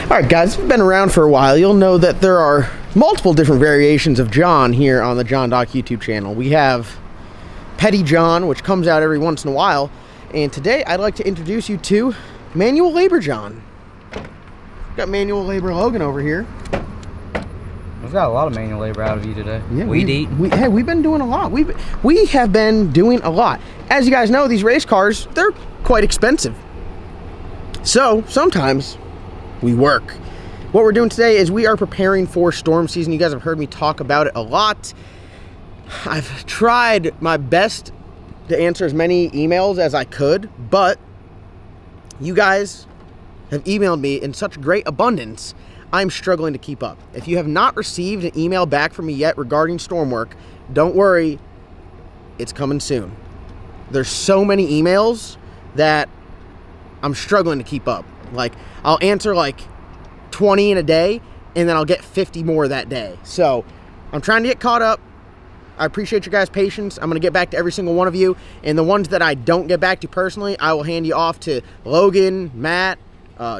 Alright guys, if you've been around for a while, you'll know that there are multiple different variations of John here on the John Doc YouTube channel. We have Petty John, which comes out every once in a while, and today I'd like to introduce you to Manual Labor John. Got Manual Labor Logan over here. We've got a lot of manual labor out of you today. Yeah, we've been doing a lot. We have been doing a lot. As you guys know, these race cars, they're quite expensive. So sometimes we work. What we're doing today is we are preparing for storm season. You guys have heard me talk about it a lot. I've tried my best to answer as many emails as I could, but you guys have emailed me in such great abundance, I'm struggling to keep up. If you have not received an email back from me yet regarding storm work, don't worry, it's coming soon. There's so many emails that I'm struggling to keep up. Like, I'll answer like 20 in a day, and then I'll get 50 more that day. So I'm trying to get caught up. I appreciate your guys' patience. I'm going to get back to every single one of you. And the ones that I don't get back to personally, I will hand you off to Logan, Matt,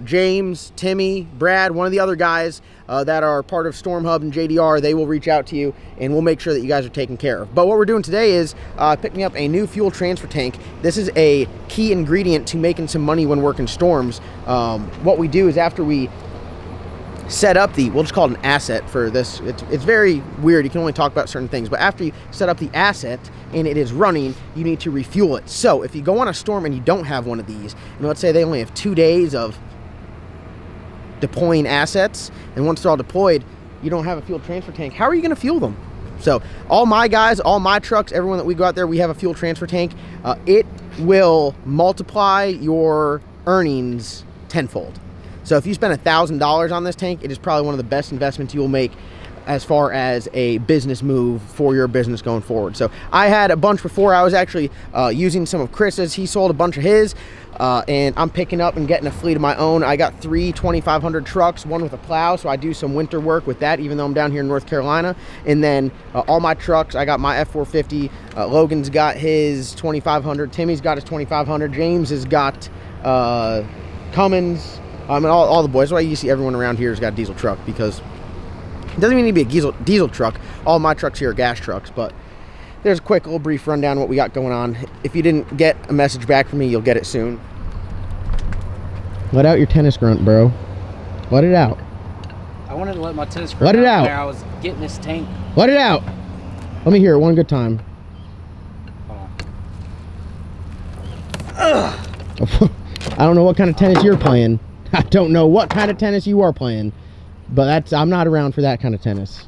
James, Timmy, Brad, one of the other guys that are part of Storm Hub and JDR. They will reach out to you, and we'll make sure that you guys are taken care of. But what we're doing today is picking up a new fuel transfer tank. This is a key ingredient to making some money when working storms. What we do is after we set up the, we'll just call it an asset for this. It's very weird. You can only talk about certain things. But after you set up the asset and it is running, you need to refuel it. So if you go on a storm and you don't have one of these, and let's say they only have 2 days of deploying assets, and once they're all deployed, you don't have a fuel transfer tank, how are you going to fuel them? So all my guys, all my trucks, everyone that we go out there, we have a fuel transfer tank. It will multiply your earnings tenfold. So if you spend $1,000 on this tank, it is probably one of the best investments you will make as far as a business move for your business going forward. So I had a bunch before. I was actually using some of Chris's. He sold a bunch of his, and I'm picking up and getting a fleet of my own. I got 3 2500 trucks, one with a plow, so I do some winter work with that, even though I'm down here in North Carolina. And then all my trucks, I got my F450. Logan's got his 2500. Timmy's got his 2500. James has got Cummins. And all the boys. That's why you see everyone around here has got a diesel truck, because it doesn't even need to be a diesel truck. All my trucks here are gas trucks. But there's a quick little brief rundown of what we got going on. If you didn't get a message back from me, you'll get it soon. Let out your tennis grunt, bro. Let it out. I wanted to let my tennis grunt let it out. There. I was getting this tank. Let it out. Let me hear it one good time. Hold on. I don't know what kind of tennis you're playing. I don't know what kind of tennis you are playing, but I'm not around for that kind of tennis.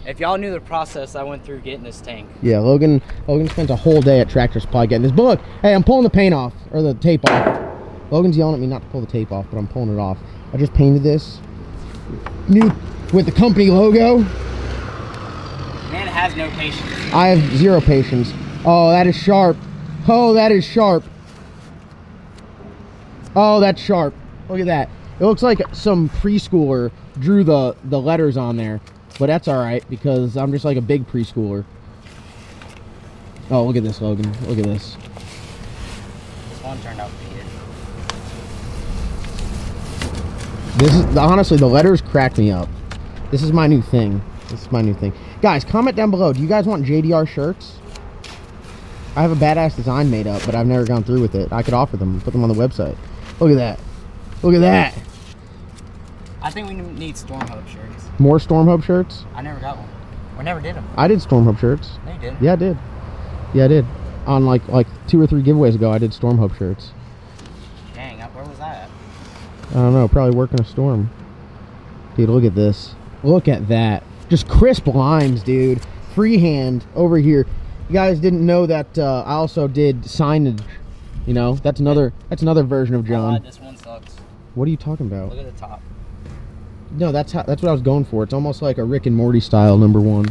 If y'all knew the process I went through getting this tank. Yeah, Logan spent a whole day at Tractor Supply getting this. But look, hey, I'm pulling the paint off, or the tape off. Logan's yelling at me not to pull the tape off, but I'm pulling it off. I just painted this new with the company logo. Man has no patience. I have zero patience. Oh, that is sharp. Oh, that is sharp. Oh, that's sharp. Look at that. It looks like some preschooler drew the letters on there. But that's alright, because I'm just like a big preschooler. Oh, look at this, Logan. Look at this. This one turned out weird. This is, honestly, the letters crack me up. This is my new thing. This is my new thing. Guys, comment down below. Do you guys want JDR shirts? I have a badass design made up, but I've never gone through with it. I could offer them, put them on the website. Look at that. Look at that. I think we need Storm Hub shirts. More Storm Hub shirts? I never got one. We never did them. I did Storm Hub shirts. No, you did. Yeah, I did. Yeah, I did. On like 2 or 3 giveaways ago, I did Storm Hub shirts. Dang, where was that at? I don't know, probably working a storm. Dude, look at this. Look at that. Just crisp lines, dude. Freehand over here. You guys didn't know that I also did signage. You know, that's another version of John. This one sucks. What are you talking about? Look at the top. No, that's what I was going for. It's almost like a Rick and Morty style #1.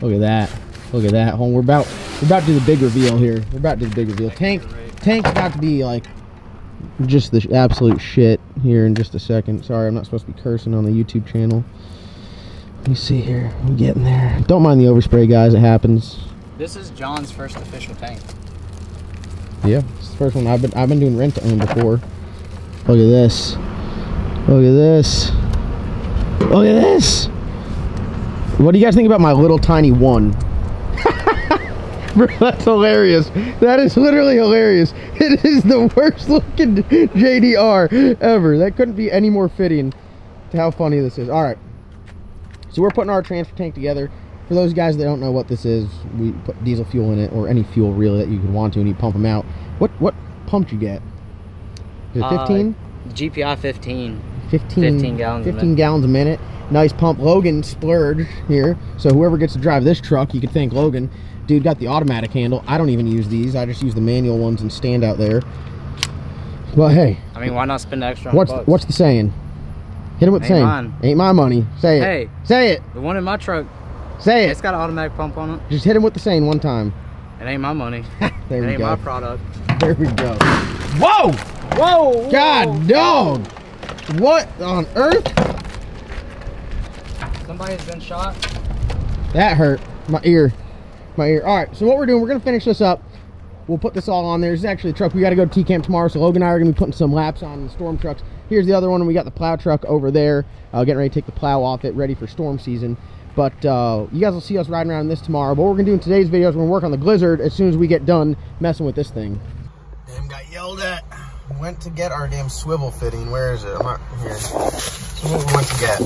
Look at that. Look at that. We're about to do the big reveal here. We're about to do the big reveal. Tank's about to be like just the absolute shit here in just a second. Sorry, I'm not supposed to be cursing on the YouTube channel. Let me see here. I'm getting there. Don't mind the overspray, guys. It happens. This is John's first official tank. Yeah, it's the first one. I've been doing rent to own before. Look at this. Look at this. Look at this. What do you guys think about my little tiny one? Bro, that's hilarious. That is literally hilarious. It is the worst looking JDR ever. That couldn't be any more fitting to how funny this is. All right. So we're putting our transfer tank together. For those guys that don't know what this is, we put diesel fuel in it, or any fuel really that you could want to, and you pump them out. What pump you get? Is it 15? GPI 15. 15 gallons 15 gallons a minute. Nice pump. Logan splurged here, so whoever gets to drive this truck, you could thank Logan. Dude got the automatic handle. I don't even use these. I just use the manual ones and stand out there. Well, hey. I mean, why not spend extra on bucks? What's the saying? Hit him with the saying. Mine. Ain't my money. Say it. Hey. Say it. The one in my truck. Say it. It's got an automatic pump on it. Just hit him with the saying one time. It ain't my money. There we go. It ain't my product. There we go. Whoa! Whoa! God, dog! What on earth? Somebody's been shot. That hurt. My ear. My ear. Alright, so what we're doing, we're going to finish this up. We'll put this all on there. This is actually a truck. We got to go to T-Camp tomorrow, so Logan and I are going to be putting some laps on the storm trucks. Here's the other one, and we got the plow truck over there. Getting ready to take the plow off it, ready for storm season. But you guys will see us riding around in this tomorrow. But what we're going to do in today's video is we're going to work on the Blizzard as soon as we get done messing with this thing. Damn, got yelled at. Went to get our damn swivel fitting. Where is it? I'm not here. So what we went to get.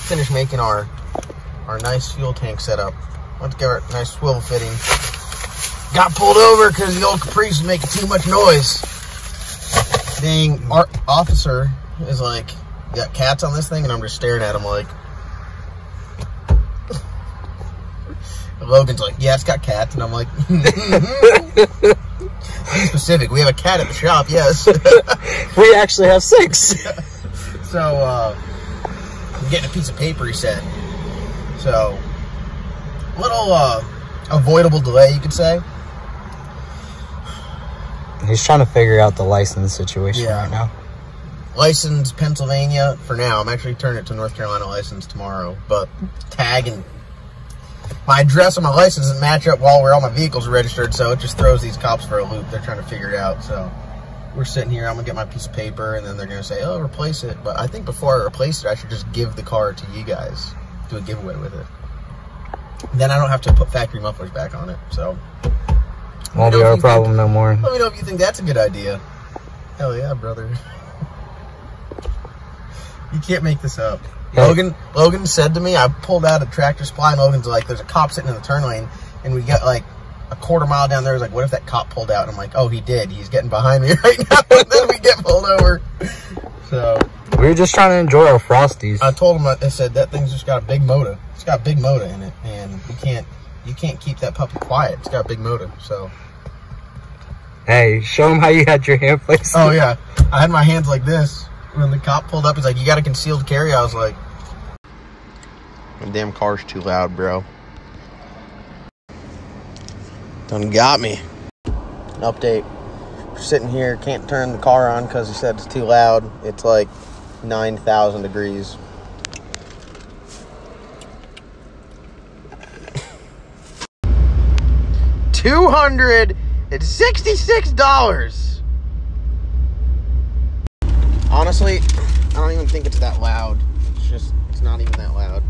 Finish making our nice fuel tank setup. Went to get our nice swivel fitting. Got pulled over because the old Caprice was making too much noise. Dang, our officer is like, you got cats on this thing? And I'm just staring at him like. Logan's like, yeah, it's got cats. And I'm like, be specific. We have a cat at the shop, yes. We actually have 6. So, I'm getting a piece of paper, he said. So, little avoidable delay, you could say. He's trying to figure out the license situation right now. License Pennsylvania for now. I'm actually turning it to North Carolina license tomorrow. But tag and my address on my license doesn't match up well where all my vehicles are registered, so it just throws these cops for a loop. They're trying to figure it out. So we're sitting here. I'm gonna get my piece of paper, and then they're gonna say, "Oh, replace it." But I think before I replace it, I should just give the car to you guys, do a giveaway with it. Then I don't have to put factory mufflers back on it. So won't be our problem no more. Let me know if you think that's a good idea. Hell yeah, brother. You can't make this up. Hey. Logan said to me, I pulled out a Tractor Supply, and Logan's like, there's a cop sitting in the turn lane, and we got like a quarter mile down there. He's like, what if that cop pulled out? And I'm like, oh, he did. He's getting behind me right now, and then we get pulled over. So we were just trying to enjoy our Frosties. I told him, I said, that thing's just got a big motor. It's got a big motor in it, and you can't keep that puppy quiet. It's got a big motor, so. Hey, show him how you had your hand placed. Oh, yeah. I had my hands like this. When the cop pulled up, he's like, you got a concealed carry? I was like, my damn car's too loud, bro. Done got me. Update. We're sitting here, can't turn the car on because he said it's too loud. It's like 9,000 degrees. $266. Honestly, I don't even think it's that loud. It's not even that loud.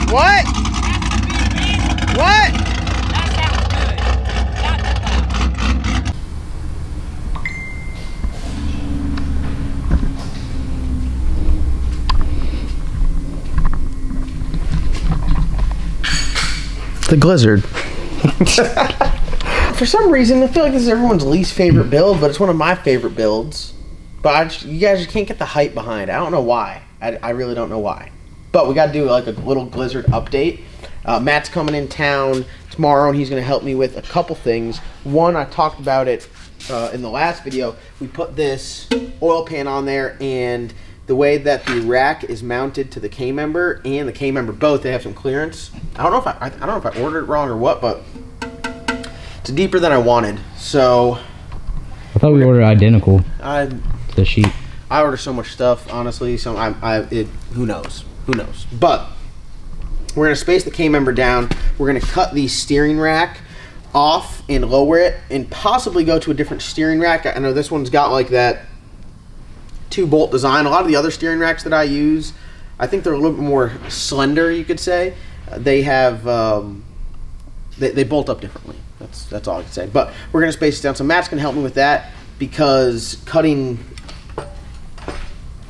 What? What? The Blizzard. For some reason, I feel like this is everyone's least favorite build, but it's one of my favorite builds. But you guys just can't get the hype behind it. I don't know why. I really don't know why. But we got to do like a little Blizzard update. Matt's coming in town tomorrow, and he's going to help me with a couple things. One, I talked about it in the last video. We put this oil pan on there, and the way that the rack is mounted to the K-member and the K-member both, they have some clearance. I don't know if I ordered it wrong or what, but it's deeper than I wanted. So I thought we ordered identical to the sheet. I order so much stuff, honestly. So who knows? Who knows? But we're gonna space the K-member down. We're gonna cut the steering rack off and lower it, and possibly go to a different steering rack. I know this one's got like that 2-bolt design. A lot of the other steering racks that I use, I think they're a little bit more slender, you could say. They have they bolt up differently. That's all I can say. But we're gonna space it down. So Matt's gonna help me with that, because cutting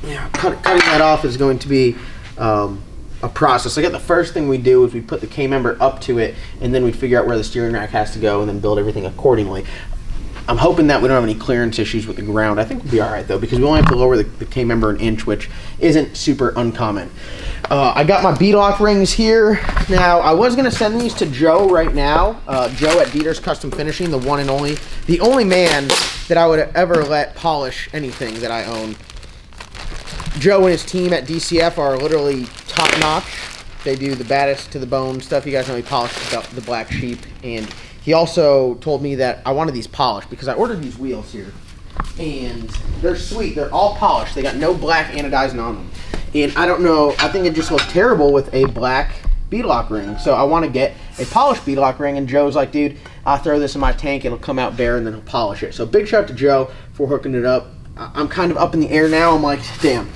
that off is going to be a process. Like, the first thing we do is we put the K-member up to it, and then we figure out where the steering rack has to go, and then build everything accordingly. I'm hoping that we don't have any clearance issues with the ground. I think we'll be all right, though, because we only have to lower the K-member an inch, which isn't super uncommon. I got my bead-lock rings here. Now, I was going to send these to Joe right now. Joe at Dieter's Custom Finishing, the one and only, the only man that I would ever let polish anything that I own. Joe and his team at DCF are literally top-notch. They do the baddest to the bone stuff. You guys know he polished the Black Sheep, and he also told me that I wanted these polished because I ordered these wheels here, and they're sweet. They're all polished. They got no black anodizing on them, and I don't know. I think it just looks terrible with a black beadlock ring. So I want to get a polished beadlock ring, and Joe's like, dude, I'll throw this in my tank. It'll come out bare, and then he'll polish it. So big shout out to Joe for hooking it up. I'm kind of up in the air now. I'm like, damn,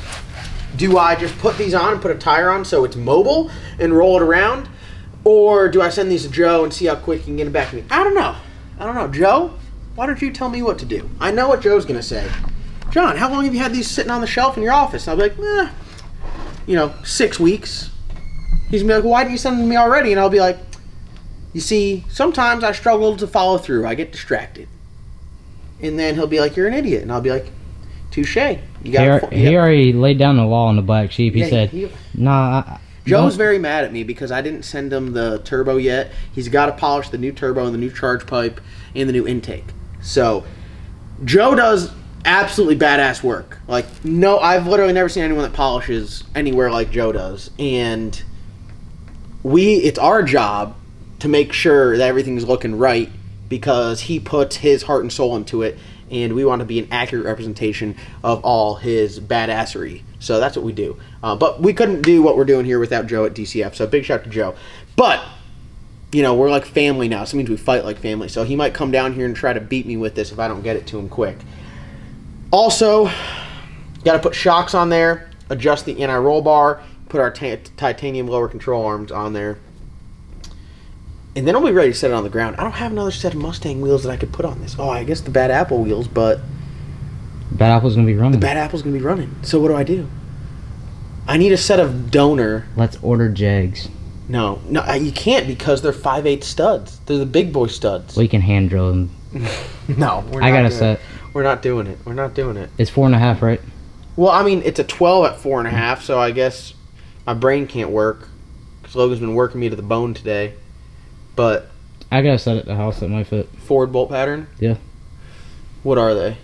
do I just put these on and put a tire on so it's mobile and roll it around? Or do I send these to Joe and see how quick he can get it back to me? I don't know. I don't know. Joe, why don't you tell me what to do? I know what Joe's going to say. John, how long have you had these sitting on the shelf in your office? And I'll be like, 6 weeks. He's going to be like, well, why didn't you send them to me already? And I'll be like, you see, sometimes I struggle to follow through. I get distracted. And then he'll be like, you're an idiot. And I'll be like, touche. He already laid down the law on the Black Sheep. He said, nah. Joe's very mad at me because I didn't send him the turbo yet. He's got to polish the new turbo and the new charge pipe and the new intake. So Joe does absolutely badass work. Like, no, I've literally never seen anyone that polishes anywhere like Joe does. And it's our job to make sure that everything's looking right, because he puts his heart and soul into it, and we want to be an accurate representation of all his badassery. So that's what we do. But we couldn't do what we're doing here without Joe at DCF, so big shout out to Joe. But, we're like family now, so it means we fight like family. So he might come down here and try to beat me with this if I don't get it to him quick. Also, got to put shocks on there, adjust the anti-roll bar, put our titanium lower control arms on there. And then I'll be ready to set it on the ground. I don't have another set of Mustang wheels that I could put on this. Oh, I guess the Bad Apple wheels, but Bad Apple's going to be running. The Bad Apple's going to be running. So what do? I need a set of donor. Let's order Jags. No, you can't, because they're 5/8 studs. They're the big boy studs. We can hand drill them. No, I got a set. We're not doing it. We're not doing it. It's 4.5, right? Well, I mean, it's a 12 at 4.5, so I guess my brain can't work, because Logan's been working me to the bone today. But I got a set at the house that might fit. Forward bolt pattern? Yeah. What are they?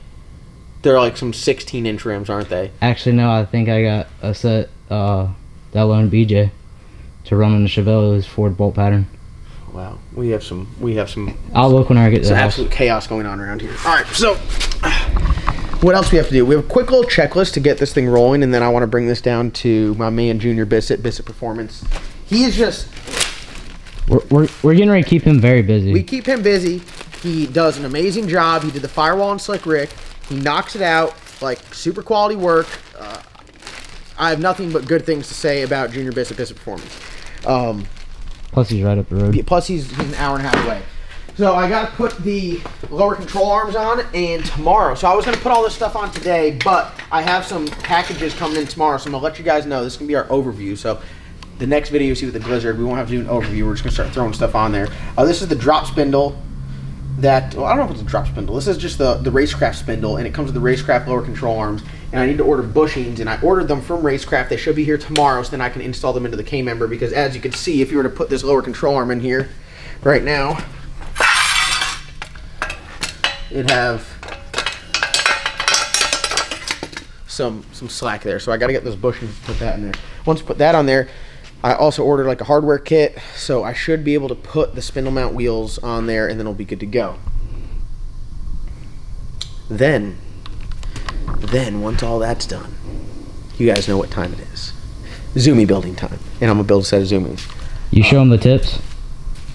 They're like some 16-inch rims, aren't they? Actually, no. I think I got a set that loan BJ to run on the Chevelle forward bolt pattern. Wow, we have some. I'll look when I get to the house. Absolute chaos going on around here. All right, so what else we have to do? We have a quick little checklist to get this thing rolling, and then I want to bring this down to my man Junior Bissett Performance. He is just. We're getting ready to keep him very busy. We keep him busy. He does an amazing job. He did the firewall and Slick Rick. He knocks it out, like super quality work. I have nothing but good things to say about Junior Bissett Performance. Plus he's right up the road. Plus he's an hour and a half away. So I got to put the lower control arms on and tomorrow. So I was going to put all this stuff on today, but I have some packages coming in tomorrow. So I'm going to let you guys know. This is going to be our overview. So the next video you see with the Blizzard, we won't have to do an overview. We're just going to start throwing stuff on there. This is the drop spindle that, well, I don't know if it's a drop spindle. This is just the Racecraft spindle, and it comes with the Racecraft lower control arms. And I need to order bushings, and I ordered them from Racecraft. They should be here tomorrow, so then I can install them into the K-member, because as you can see, if you were to put this lower control arm in here right now, it'd have some slack there. So I got to get those bushings and put that in there. Once I put that on there, I also ordered like a hardware kit, so I should be able to put the spindle mount wheels on there, and then it'll be good to go. Then then once all that's done, you guys know what time it is. Zoomy building time. And I'm gonna build a set of Zoomies. You show them the tips?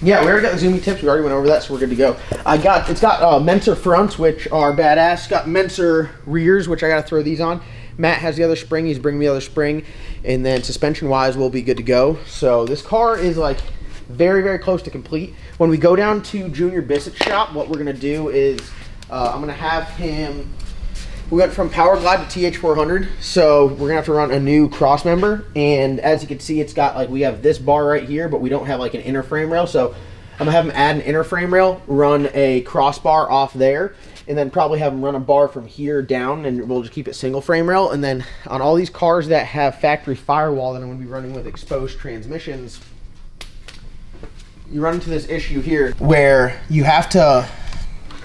Yeah, we already got the Zoomy tips. We already went over that, so we're good to go. It's got Menser fronts, which are badass. It's got Menser rears, which I gotta throw these on. Matt has the other spring. He's bringing me the other spring. And then suspension-wise, we'll be good to go. So this car is like very, very close to complete. When we go down to Junior Bissett's shop, what we're gonna do is I'm gonna have him. We went from Power Glide to TH400, so we're gonna have to run a new cross member. And as you can see, it's got like, we have this bar right here, but we don't have like an inner frame rail. So I'm gonna have him add an inner frame rail, run a crossbar off there, and then probably have him run a bar from here down, and we'll just keep it single frame rail. And then on all these cars that have factory firewall that I'm gonna be running with exposed transmissions, you run into this issue here where you have to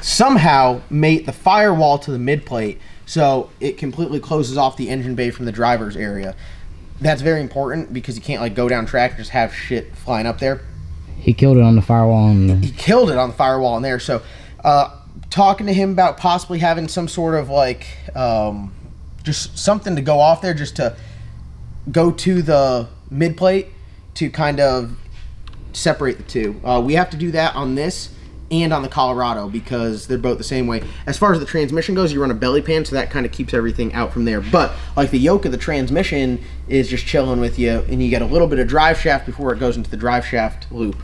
somehow mate the firewall to the mid plate so it completely closes off the engine bay from the driver's area. That's very important because you can't like go down track and just have shit flying up there. He killed it on the firewall. He killed it on the firewall in there. So talking to him about possibly having some sort of like just something to go off there just to go to the mid plate to kind of separate the two. We have to do that on this and on the Colorado because they're both the same way. As far as the transmission goes, you run a belly pan, so that kind of keeps everything out from there. But like the yoke of the transmission is just chilling with you, and you get a little bit of drive shaft before it goes into the drive shaft loop.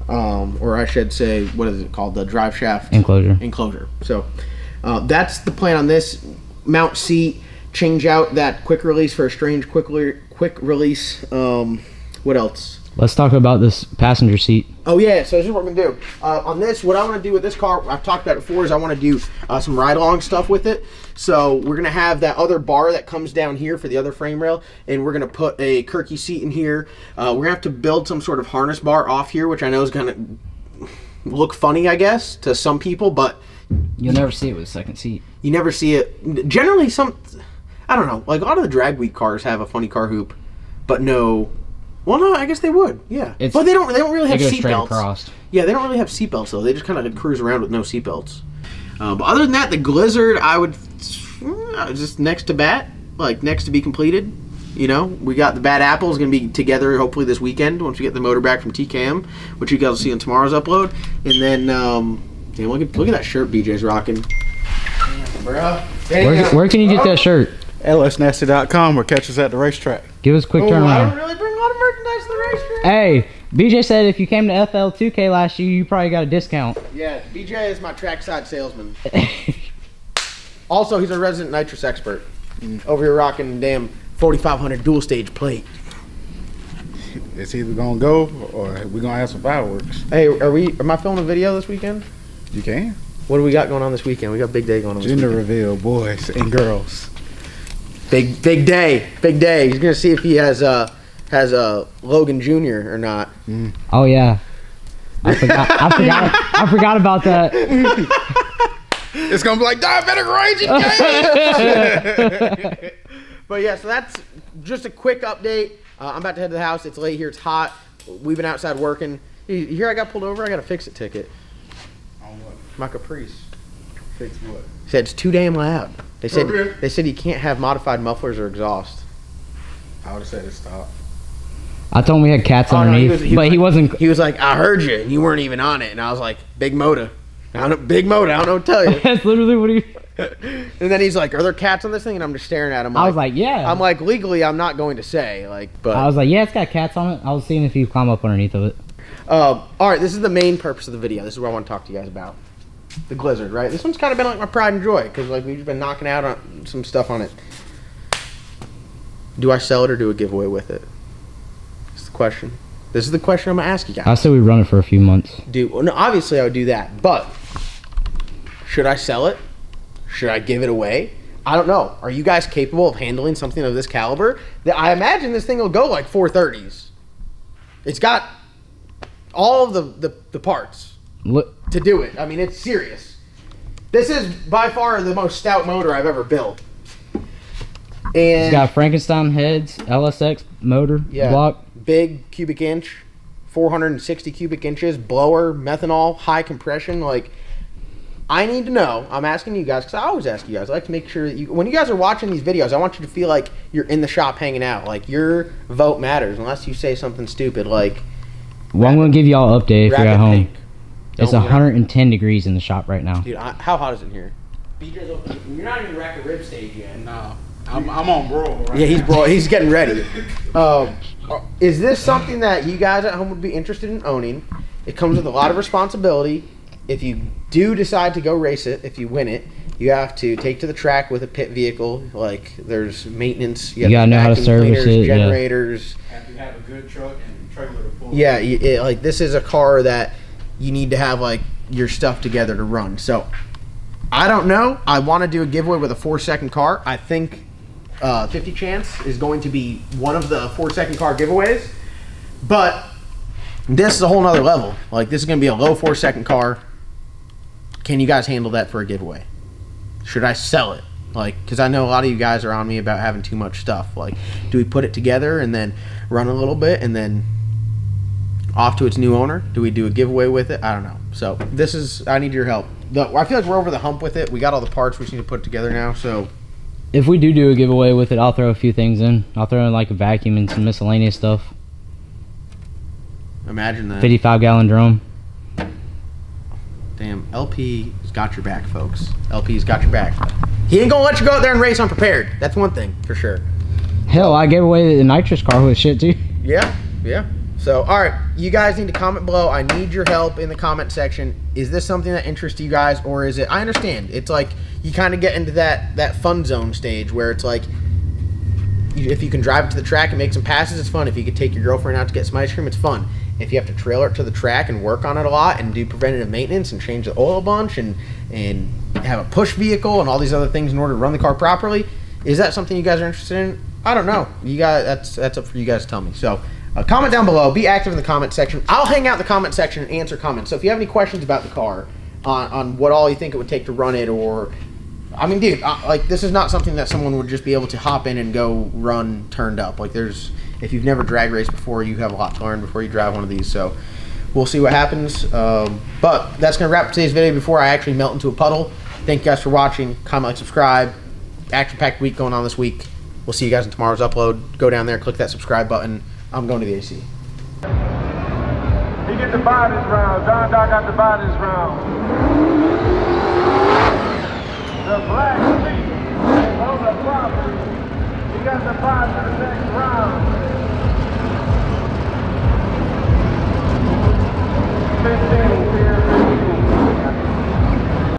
Or I should say, what is it called? The drive shaft enclosure. So that's the plan on this. Mount seat, change out that quick release for a strange quick release. What else? Let's talk about this passenger seat. Oh yeah, so this is what we're gonna do. On this, what I wanna do with this car, I've talked about it before, is I wanna do some ride-along stuff with it. So we're gonna have that other bar that comes down here for the other frame rail, and we're gonna put a Kirky seat in here. We're gonna have to build some sort of harness bar off here, which I know is gonna look funny, I guess, to some people, but you'll never see it with a second seat. You never see it. Generally, I don't know, like a lot of the drag week cars have a funny car hoop, but no. Well, no, I guess they would. Yeah, but they don't really have seatbelts. Yeah, they don't really have seatbelts though. They just kind of cruise around with no seatbelts. But other than that, the Glizzard, I would just next to bat, like next to be completed. You know, we got the Bad Apple is going to be together hopefully this weekend once we get the motor back from TKM, which you guys will see in tomorrow's upload. And then, damn, look at that shirt BJ's rocking. Damn, bro. Where can you get that shirt? lsnasty.com or catch us at the racetrack. Give us a quick turnaround. I don't really bring a lot of merchandise to the racetrack. Hey, BJ said if you came to FL2K last year, you probably got a discount. Yeah, BJ is my trackside salesman. Also, he's a resident nitrous expert. Over here rocking damn 4500 dual stage plate. It's either gonna go or we're gonna have some fireworks. Hey, am I filming a video this weekend? You can. What do we got going on this weekend? We got big day going on. Gender reveal, boys and girls. Big day, big day. He's gonna see if he has a Logan Jr. or not. Oh yeah, I forgot about that. It's gonna be like diabetic raging. But yeah, so that's just a quick update. I'm about to head to the house. It's late here. It's hot. We've been outside working. You hear I got pulled over? I got a fix-it ticket. On what? My Caprice. Fix what? Said it's too damn loud. They said you can't have modified mufflers or exhaust. I would have said it stopped. I told him we had cats underneath, but he wasn't. He was like, I heard you, and you weren't even on it. And I was like, big motor. Big motor. I don't know what to tell you. That's literally what he. And then he's like, are there cats on this thing? And I'm just staring at him. I was like, yeah. I'm like, legally, I'm not going to say. But I was like, yeah, it's got cats on it. I was seeing if you climb up underneath of it. All right, this is the main purpose of the video. This is what I want to talk to you guys about. The Glizzard, right? This one's kind of been like my pride and joy because like we've been knocking out on some stuff on it. Do I sell it or do a giveaway with it? That's the question. This is the question I'm gonna ask you guys. I said we run it for a few months. Well, no, obviously I would do that, but should I sell it? Should I give it away? I don't know. Are you guys capable of handling something of this caliber? I imagine this thing will go like 430s. It's got all of the parts. Look, to do it. I mean, it's serious. This is by far the most stout motor I've ever built. And it's got Frankenstein heads, LSX motor, block. Big cubic inch, 460 cubic inches, blower, methanol, high compression. Like, I need to know. I'm asking you guys because I always ask you guys. I like to make sure that when you guys are watching these videos, I want you to feel like you're in the shop hanging out. Like your vote matters, unless you say something stupid like. Well, I'm gonna give y'all an update if you're at home. It's Don't 110 degrees in the shop right now. Dude, how hot is it in here? BJ's open. You're not even rack a rib stage yet. No, I'm on broil. Right Yeah, now. he's getting ready. Is this something that you guys at home would be interested in owning? It comes with a lot of responsibility. If you do decide to go race it, if you win it, you have to take to the track with a pit vehicle. Like there's maintenance. You gotta know how to service it. Generators. Have to have a good truck and trailer to pull. Yeah, like this is a car that you need to have like your stuff together to run. So I don't know. I want to do a giveaway with a 4-second car. I think 50 Chance is going to be one of the 4-second car giveaways, but this is a whole nother level. Like this is going to be a low 4-second car. Can you guys handle that for a giveaway? Should I sell it? Like, because I know a lot of you guys are on me about having too much stuff. Like, do we put it together and then run a little bit and then off to its new owner? Do we do a giveaway with it? I don't know. So this is, I need your help. I feel like we're over the hump with it. We got all the parts. We just need to put it together now. So if we do a giveaway with it, I'll throw a few things in. I'll throw in like a vacuum and some miscellaneous stuff. imagine that. 55-gallon drum. Damn, LP's got your back, folks. LP's got your back. He ain't gonna let you go out there and race unprepared. That's one thing for sure. Hell, I gave away the nitrous car with shit too. Yeah, yeah. So, all right, you guys need to comment below. I need your help in the comment section. Is this something that interests you guys, or is it? I understand. It's like you kind of get into that fun zone stage where it's like, if you can drive it to the track and make some passes, it's fun. If you could take your girlfriend out to get some ice cream, it's fun. If you have to trailer it to the track and work on it a lot and do preventative maintenance and change the oil a bunch and have a push vehicle and all these other things in order to run the car properly, is that something you guys are interested in? I don't know. You guys, that's up for you guys to tell me. So comment down below. Be active in the comment section. I'll hang out in the comment section and answer comments. So if you have any questions about the car, on what all you think it would take to run it, or I mean, dude, like this is not something that someone would just be able to hop in and go run turned up. Like if you've never drag raced before, you have a lot to learn before you drive one of these. So we'll see what happens. But that's going to wrap up today's video before I actually melt into a puddle. Thank you guys for watching. Comment, like, subscribe. Action-packed week going on this week. We'll see you guys in tomorrow's upload. Go down there, click that subscribe button. I'm going to the AC. He get the buy this round. John Doc got the buy this round.